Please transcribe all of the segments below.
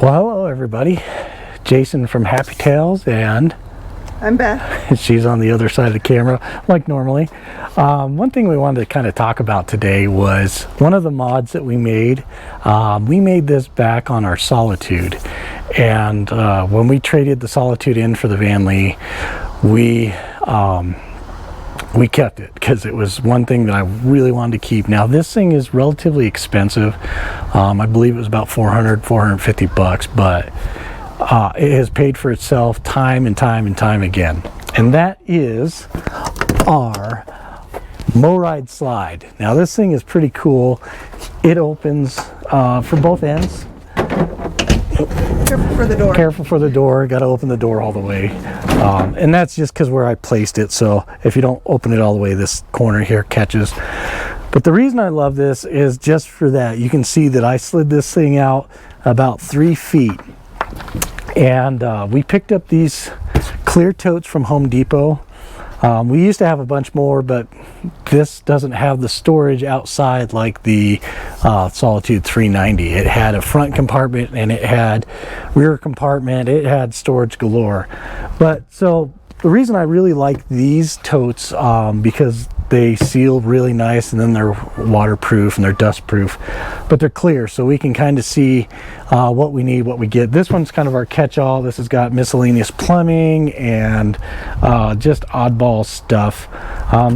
Well, hello everybody. Jason from Happy Tales, and I'm Beth. She's on the other side of the camera like normally. One thing we wanted to kind of talk about today was one of the mods that we made. We made this back on our Solitude, and when we traded the Solitude in for the Vanley, we kept it because it was one thing that I really wanted to keep. Now this thing is relatively expensive. I believe it was about $450 bucks, but it has paid for itself time and time and time again. And that is our MORryde slide. Now this thing is pretty cool. It opens for both ends. Careful for the door. Careful for the door. Got to open the door all the way. And that's just because where I placed it. So if you don't open it all the way, this corner here catches. But the reason I love this is just for that. You can see that I slid this thing out about 3 feet. And we picked up these clear totes from Home Depot. We used to have a bunch more, but this doesn't have the storage outside like the Solitude 390. It had a front compartment and it had rear compartment. It had storage galore. But so the reason I really like these totes, because they seal really nice, and then they're waterproof and they're dust proof, but they're clear, so we can kind of see what we need, what we get. This one's kind of our catch-all. This has got miscellaneous plumbing and just oddball stuff.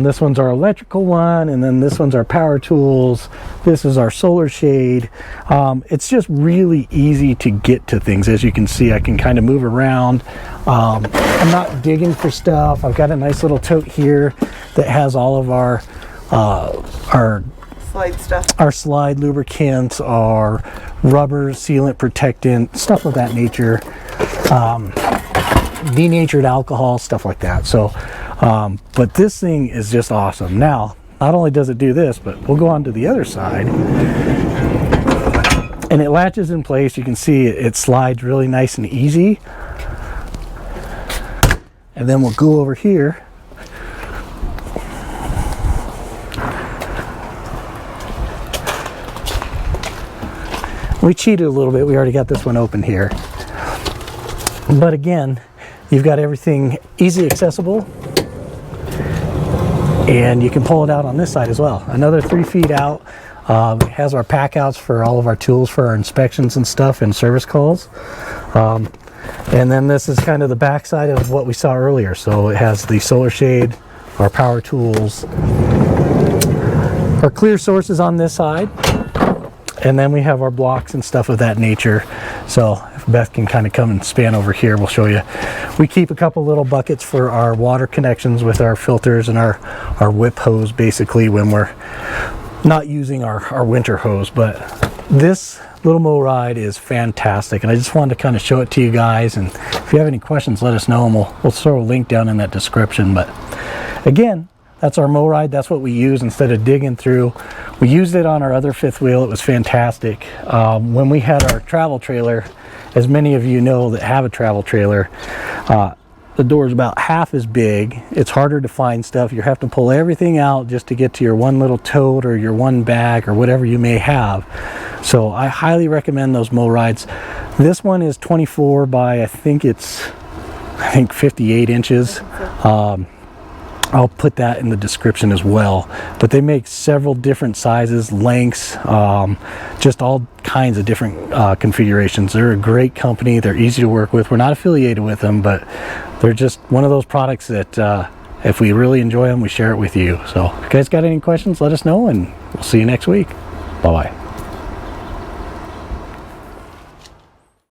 This one's our electrical one, and then this one's our power tools. This is our solar shade. It's just really easy to get to things. As you can see, I can kind of move around. I'm not digging for stuff. I've got a nice little tote here that has all of our slide stuff, our slide lubricants, our rubber sealant protectant, stuff of that nature, denatured alcohol, stuff like that. So but this thing is just awesome. Now not only does it do this, but we'll go on to the other side, and it latches in place. You can see it slides really nice and easy. And then we'll go over here. We cheated a little bit. We already got this one open here. But again, you've got everything easy accessible. And you can pull it out on this side as well. Another 3 feet out. It has our pack outs for all of our tools for our inspections and stuff and service calls. And then this is kind of the back side of what we saw earlier. So it has the solar shade, our power tools, our clear sources on this side, and then we have our blocks and stuff of that nature. So if Beth can kind of come and span over here, we'll show you. We keep a couple little buckets for our water connections with our filters and our whip hose, basically, when we're not using our winter hose. But this little MORryde is fantastic, and I just wanted to kind of show it to you guys. And if you have any questions, let us know, and we'll throw a link down in that description. But again, that's our MORryde. That's what we use instead of digging through. We used it on our other fifth wheel. It was fantastic. When we had our travel trailer, as many of you know that have a travel trailer, the door is about half as big. It's harder to find stuff. You have to pull everything out just to get to your one little tote or your one bag or whatever you may have. So I highly recommend those MORrydes. This one is 24 by I think 58 inches. I'll put that in the description as well. But they make several different sizes, lengths, just all kinds of different configurations. They're a great company. They're easy to work with. We're not affiliated with them, but they're just one of those products that if we really enjoy them, we share it with you. So if you guys got any questions, let us know, and we'll see you next week. Bye-bye.